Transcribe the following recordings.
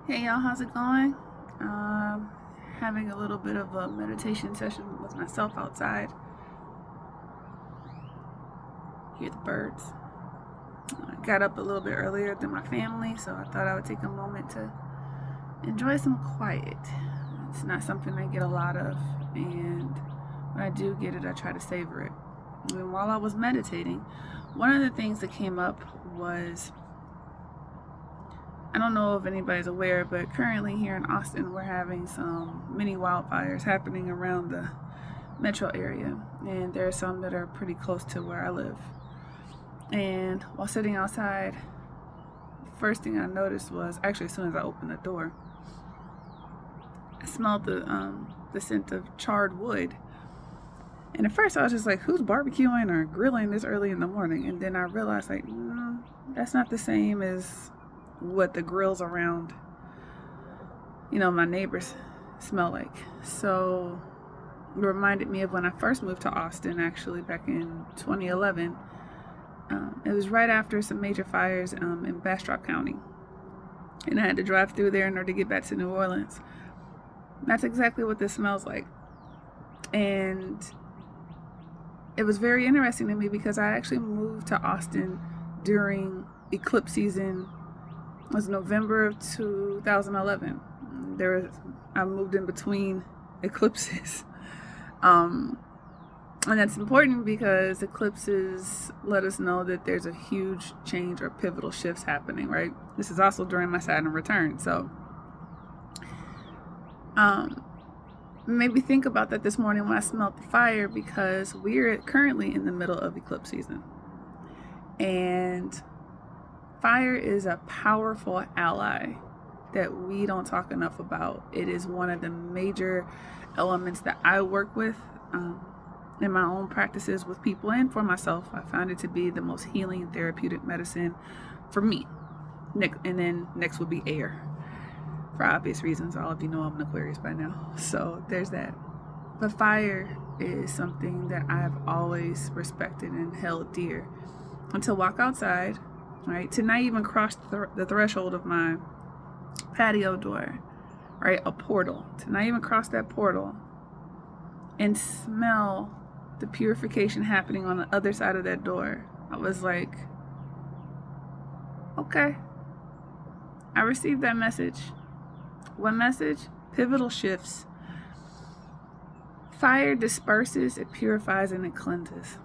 Hey y'all, how's it going? Having a little bit of a meditation session with myself outside. Hear the birds. I got up a little bit earlier than my family, so I thought I would take a moment to enjoy some quiet. It's not something I get a lot of, and when I do get it, I try to savor it. And while I was meditating, one of the things that came up was, I don't know if anybody's aware, but currently here in Austin, we're having some mini wildfires happening around the metro area, and there are some that are pretty close to where I live. And while sitting outside, the first thing I noticed was, actually as soon as I opened the door, I smelled the scent of charred wood. And at first I was just like, who's barbecuing or grilling this early in the morning? And then I realized, like, that's not the same as what the grills around, my neighbors smell like. So it reminded me of when I first moved to Austin, actually back in 2011. It was right after some major fires in Bastrop County, and I had to drive through there in order to get back to New Orleans. That's exactly what this smells like. And it was very interesting to me because I actually moved to Austin during eclipse season. It was November of 2011. I moved in between eclipses. And that's important because eclipses let us know that there's a huge change or pivotal shifts happening, right? This is also during my Saturn return. So made me think about that this morning when I smelled the fire, because we're currently in the middle of eclipse season. And fire is a powerful ally that we don't talk enough about. It is one of the major elements that I work with in my own practices with people and for myself. I found it to be the most healing therapeutic medicine for me. And then next would be air, for obvious reasons. All of you know I'm an Aquarius by now, so there's that. But fire is something that I've always respected and held dear. And to walk outside, right, to not even cross the threshold of my patio door, right, a portal, to not even cross that portal and smell the purification happening on the other side of that door, I was like, okay, I received that message. What message? Pivotal shifts. Fire disperses, it purifies, and it cleanses.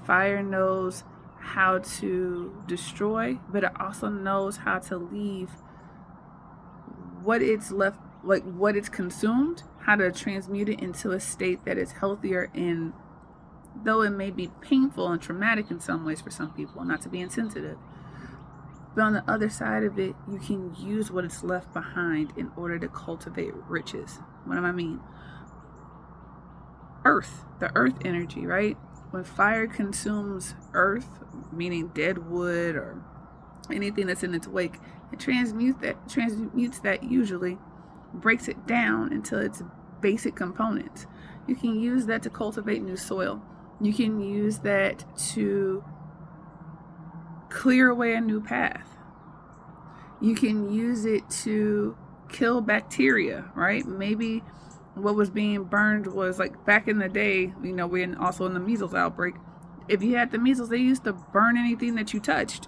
Fire knows how to destroy, but it also knows how to leave what it's left, like what it's consumed, how to transmute it into a state that is healthier. And though it may be painful and traumatic in some ways for some people, not to be insensitive, but on the other side of it, you can use what it's left behind in order to cultivate riches. What do I mean? Earth, the earth energy, right? When fire consumes earth, meaning dead wood or anything that's in its wake, it transmutes that usually, breaks it down into its basic components. You can use that to cultivate new soil. You can use that to clear away a new path. You can use it to kill bacteria, right? Maybe what was being burned was, like, back in the day, we're also in the measles outbreak. If you had the measles, they used to burn anything that you touched,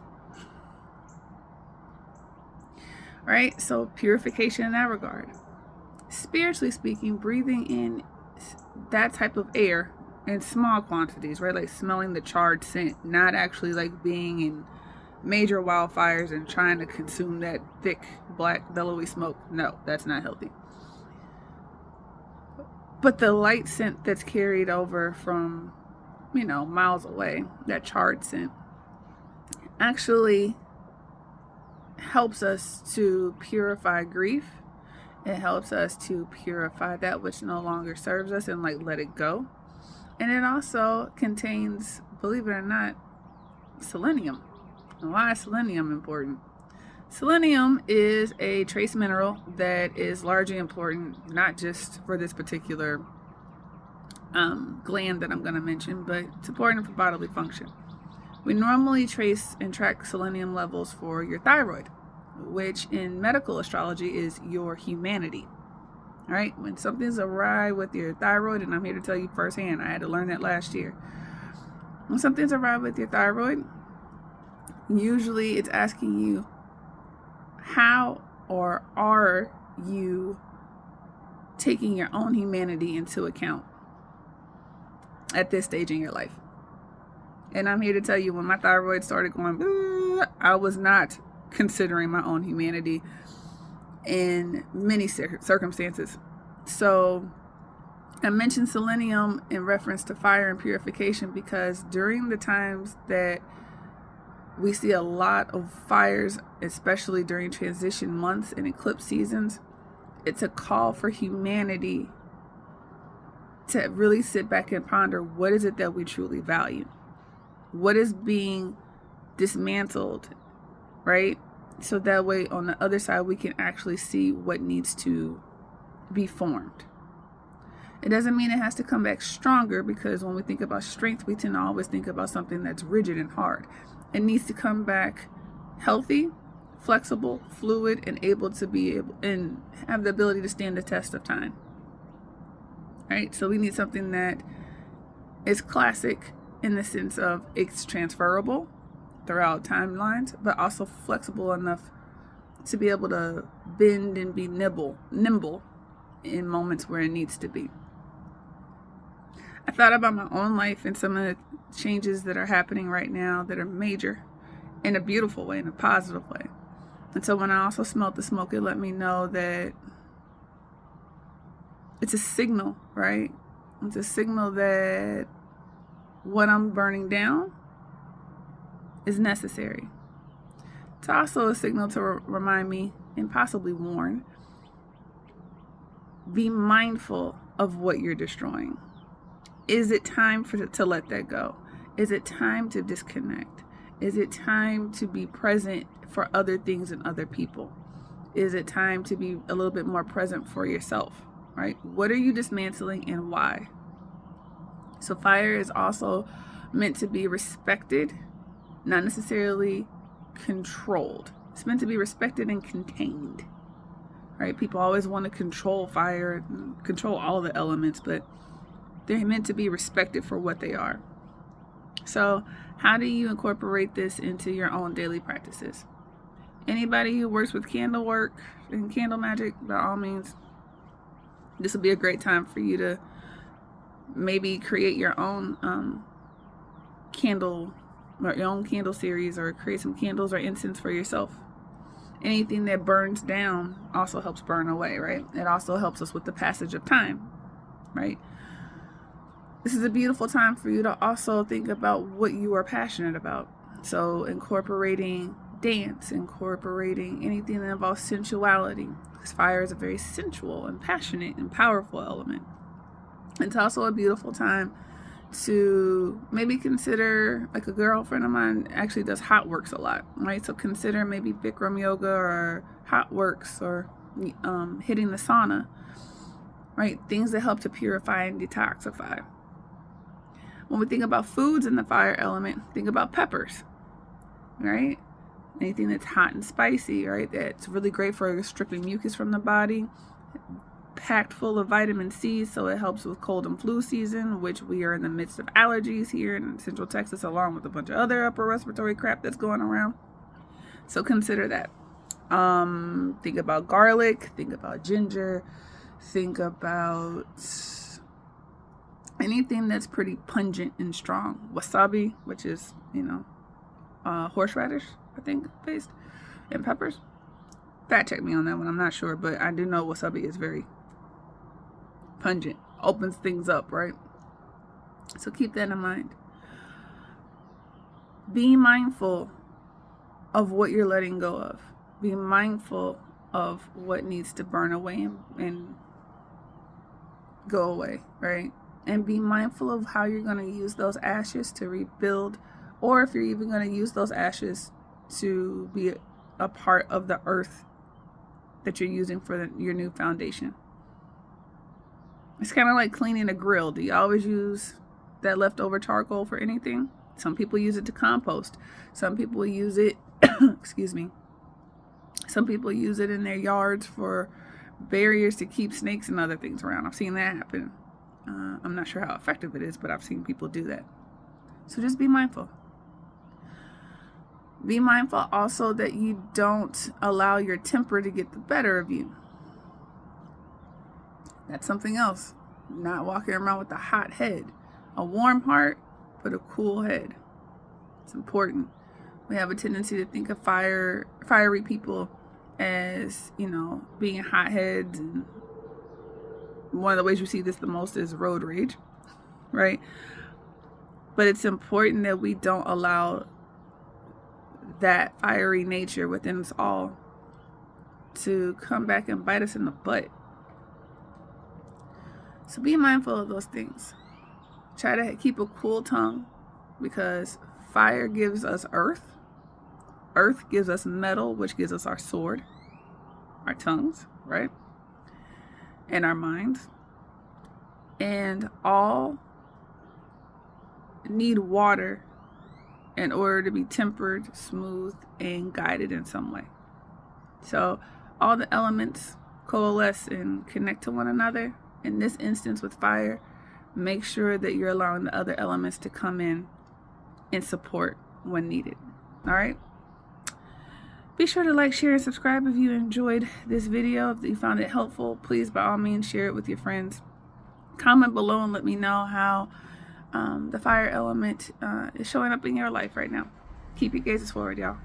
right? So purification in that regard. Spiritually speaking, breathing in that type of air in small quantities, right? Like smelling the charred scent, not actually like being in major wildfires and trying to consume that thick, black, billowy smoke. No, that's not healthy. But the light scent that's carried over from, miles away, that charred scent, actually helps us to purify grief. It helps us to purify that which no longer serves us and let it go. And it also contains, believe it or not, selenium. And why is selenium important? Selenium is a trace mineral that is largely important, not just for this particular gland that I'm going to mention, but it's important for bodily function. We normally trace and track selenium levels for your thyroid. which in medical astrology is your humanity. All right, when something's awry with your thyroid, and I'm here to tell you firsthand, I had to learn that last year. When something's awry with your thyroid, usually it's asking you, how or are you taking your own humanity into account at this stage in your life? And I'm here to tell you, when my thyroid started going, I was not considering my own humanity in many circumstances. So I mentioned selenium in reference to fire and purification because during the times that we see a lot of fires, especially during transition months and eclipse seasons, it's a call for humanity to really sit back and ponder, what is it that we truly value? What is being dismantled, right? So that way on the other side, we can actually see what needs to be formed. It doesn't mean it has to come back stronger, because when we think about strength, we tend to always think about something that's rigid and hard. It needs to come back healthy, flexible, fluid, and able to be able and have the ability to stand the test of time. Right? So we need something that is classic in the sense of it's transferable throughout timelines, but also flexible enough to be able to bend and be nimble in moments where it needs to be. I thought about my own life and some of the changes that are happening right now that are major in a beautiful way, in a positive way. And so when I also smelled the smoke, it let me know that it's a signal, right? It's a signal that what I'm burning down is necessary. It's also a signal to remind me and possibly warn, be mindful of what you're destroying. Is it time to let that go? Is it time to disconnect? Is it time to be present for other things and other people? Is it time to be a little bit more present for yourself, right? What are you dismantling and why? So fire is also meant to be respected, not necessarily controlled. It's meant to be respected and contained, right? People always want to control fire, control all the elements, but they're meant to be respected for what they are. So how do you incorporate this into your own daily practices? Anybody who works with candle work and candle magic, by all means, this will be a great time for you to maybe create your own candle or your own candle series, or create some candles or incense for yourself. Anything that burns down also helps burn away, right? It also helps us with the passage of time, right? This is a beautiful time for you to also think about what you are passionate about. So incorporating dance, incorporating anything that involves sensuality, because fire is a very sensual and passionate and powerful element. It's also a beautiful time to maybe consider, like a girlfriend of mine actually does hot works a lot, right? So consider maybe Bikram yoga or hot works, or hitting the sauna, right? Things that help to purify and detoxify. When we think about foods in the fire element, think about peppers, right? Anything that's hot and spicy, right? That's really great for stripping mucus from the body. Packed full of vitamin C, so it helps with cold and flu season, which we are in the midst of allergies here in Central Texas, along with a bunch of other upper respiratory crap that's going around. So consider that. Think about garlic, think about ginger, think about anything that's pretty pungent and strong. Wasabi, which is, horseradish, I think, based, and peppers. Fact check me on that one, I'm not sure, but I do know wasabi is very pungent, opens things up, right? So keep that in mind. Be mindful of what you're letting go of. Be mindful of what needs to burn away and go away, right? And be mindful of how you're going to use those ashes to rebuild, or if you're even going to use those ashes to be a part of the earth that you're using for your new foundation. It's kind of like cleaning a grill. Do you always use that leftover charcoal for anything? Some people use it to compost. Some people use it, Some people use it in their yards for barriers to keep snakes and other things around. I've seen that happen. I'm not sure how effective it is, but I've seen people do that. So just be mindful. Be mindful also that you don't allow your temper to get the better of you. That's something else. Not walking around with a hot head. A warm heart, but a cool head. It's important. We have a tendency to think of fiery people as, being hotheads, and one of the ways you see this the most is road rage, right? But it's important that we don't allow that fiery nature within us all to come back and bite us in the butt. So be mindful of those things. Try to keep a cool tongue, because fire gives us earth. Earth gives us metal, which gives us our sword, our tongues, right? And our minds. And all need water in order to be tempered, smooth, and guided in some way. So all the elements coalesce and connect to one another. In this instance with fire, make sure that you're allowing the other elements to come in and support when needed. All right? Be sure to like, share, and subscribe if you enjoyed this video. If you found it helpful, please, by all means, share it with your friends. Comment below and let me know how the fire element is showing up in your life right now. Keep your gazes forward, y'all.